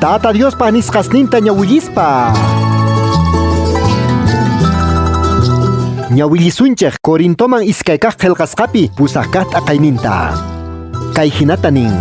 Tata Dios pa nisqasninta ñawillispa. Ñawillisunchej Corintoman iskaykaq qillqasqapi pusaqkaq t'aqayninta. Kay hinatanin.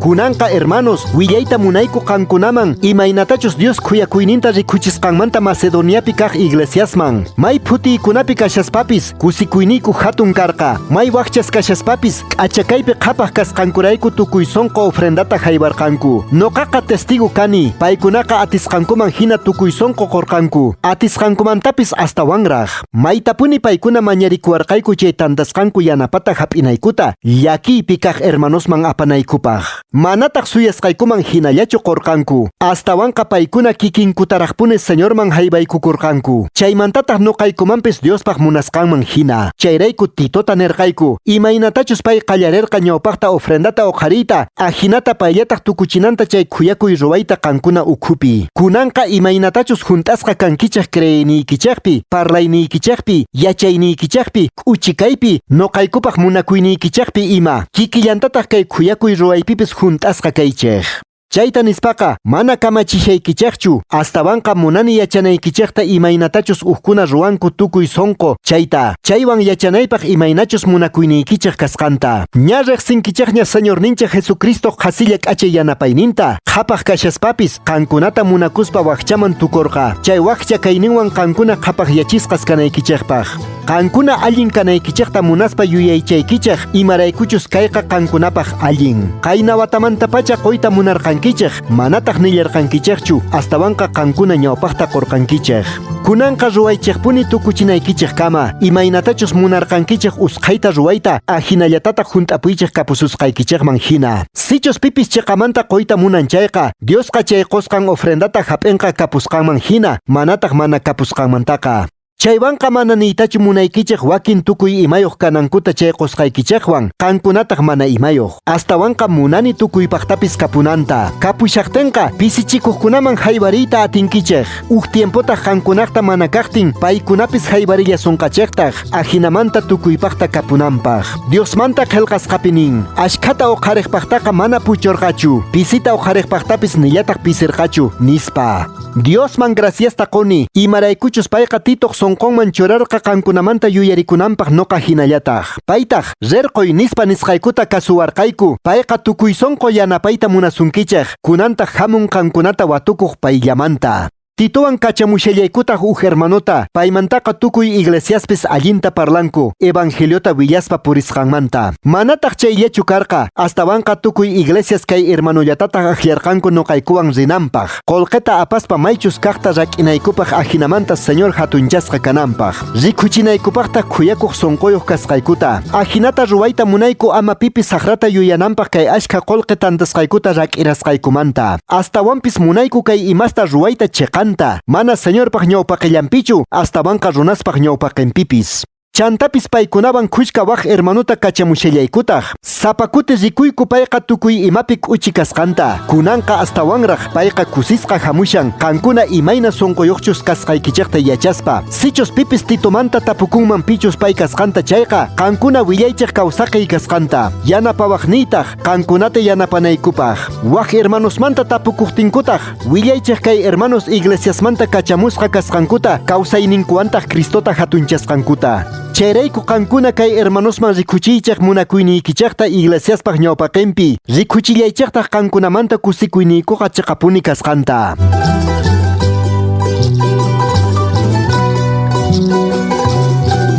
Kunanqa hermanos, willayta munayku qankunaman imaynatachus Dios kuyakuyninta rikuchisqanmanta Macedoniapi kaq iglesiasman. May phutiykunapi kashaspapis kusikuyniku hatun karqa. May waqchas kashaspapis k'achakaypi qhapaq kasqankurayku tukuy sonqo ofrendata haybarqanku. Noqaqa testigo kani, paykunaqa atisqankuman hina tukuy sonqo qorqanku. Atisqankumantapis astawanraq. Maytapuni paykuna mañarikuwarqayku chay tandasqanku yanapata hap'inaykuta, llakiypi kaq hermanosman apanaykupaq. Manataq suyasqaykuman hinallachu qorqanku. Astawanqa paykuna kikinkutaraqpuni Señorman haybaykukurqanku. Chaymantataq nuqaykumanpis Diospaq munasqanman hina. Chayrayku Titota nirqayku. Imaynatachus pay qallarirqa ñawpaqta ofrendata uqhariyta, ajinata payllataq tukuchinanta chay kuyakuy ruwayta qankuna ukhupi. Kunanqa imaynatachus juntasqa kankichaq kreyiniykichaqpi, parlaynikichaqpi, yachaynikichaqpi, k'uchikaypi, nuqaykupaq munakuynikichaqpi ima. Kikillantataq kay kuyakuy ruwaypipis juntasqa kaychej. Chayta nispaqa mana kamachishaykichaqchu, astawanqa munani yachanaykichaqta imaynatachus uqkuna ruwanku tukuy sonqo chayta. Chaywan yachanaypaq imaynachus munakuynikichaq kasqanta. Ña riqsinkichaqña Señorninchaq Jesucristo qasilla k'achay yanapayninta. Qhapaq kashaspapis qankunata munakuspa waqchaman tukurqa. Chay waqcha kayninwan qankuna qhapaq yachisqas kanaykichaqpaq. Qankuna allin kanaykichaqta munaspa yuyaychaykichaq imaraykuchus kayqa qankunapaq allin. Qayna watamanta pacha qoyta munarqankichaq, manataq nillarqankichaqchu, astawanqa qankuna ñawpaqta qorqankichaq. Kunanqa ruwaychaqpuni tukuchinaykichaq kama, imaynatachus munarqankichaq usqayta ruwayta, ajinallatataq junt'apuychaq kapususqaykichaqman hina. Sichus pipis chiqamanta qoyta munanchayqa, Diosqa chay qosqan ofrendata hap'inqa kapusqanman hina, manataq mana kapusqanmantaqa. Chaywanqa mana niytachu munaykichaq wakin tukuy imayuq kanankuta chay qosqaykichaqwan, qankunataq mana imayuq. Astawanqa munani tukuypaqtapis kapunanta. Kapushaqtinqa pisichikuqkunaman haybariyta atinkichaq. Uq tiempotaq qankunaqta mana kaqtin, paykunapis haybarilla sunqachiqtaq, ajinamanta tukuypaqta kapunanpaq. Diosmanta qillqasqapinin, ashkhata uqhariqpaqtaqa mana puchurqachu, pisita uqhariqpaqtapis nillataq pisirqachu, nispa. Diosman graciasta quni, imaraykuchus payqa tituq sonqonman churarqa qankunamanta yuyarikunanpaq noqa hinallataq. Paytaq rirquy nispa nisqaykuta kasuwarqayku, payqa tukuy sonqo yanapayta munasunkichaq, kunantaq hamun qankunata watukuq payllamanta. Titowan kachamushallaykutaq uq hermanota, paymantaqa tukuy iglesiaspis allinta parlanku, evangeliota willaspa purisqanmanta. Manataq chayllachu karqa, astawanqa tukuy iglesias kay hermanollatata ajiarqanku nuqaykuwan rinanpaq. Qolqeta apaspa maychus kaqta rak'inaykupaq ajinamanta Señor hatunchasqa kananpaq. Rikuchinaykupaqta kuyakuq sonqoyuq kasqaykuta. Ajinata ruwayta munayku ama pipis saqrata yuyananpaq kay ashka qolqetantasqaykuta rak'irasqaykumanta. Astawanpis munayku kay imasta ruwayta chiqan mana Señorpaq ñawpaqillanpichu, astawanqa runaspaq ñawpaqinpipis. Chantapis paykunawan kushka waq hermanuta kachamushallaykutaq. Sapakuti rikuyku payqa tukuy imapi k'uchi kasqanta. Kunanqa astawanraq payqa kusisqa hamushan, qankuna imayna sonqoyuqchus kasqaykichaqta yachaspa. Sichus pipis Titomanta tapukunman pichus pay kasqanta chayqa, qankuna willaychaq kawsaqiy kasqanta. Yanapawaqniytaq, qankunata yanapanaykupaq. Waq hermanosmanta tapukuqtinkutaq, willaychaq kay hermanos iglesiasmanta kachamusqa kasqankuta, kawsayninkuwantaq Cristota hatunchasqankuta. Chayrayku qankuna kay hermanosman rikuchiychaq munakuynikichaqta iglesiaspaq ñawpaqinpi, rikuchillaychaqtaq qankunamanta kusikuyniykuqa chiqapuni kasqanta.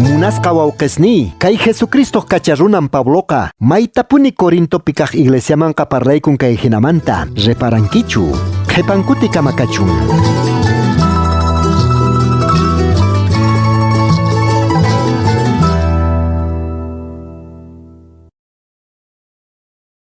Munasqa wawqisni, kay Jesucristo kacharunan Pabloqa, maytapuni Corintopi kaq iglesiamanqa parlaykun kay hinamanta, reparankichu, qhipankuti kamakachun.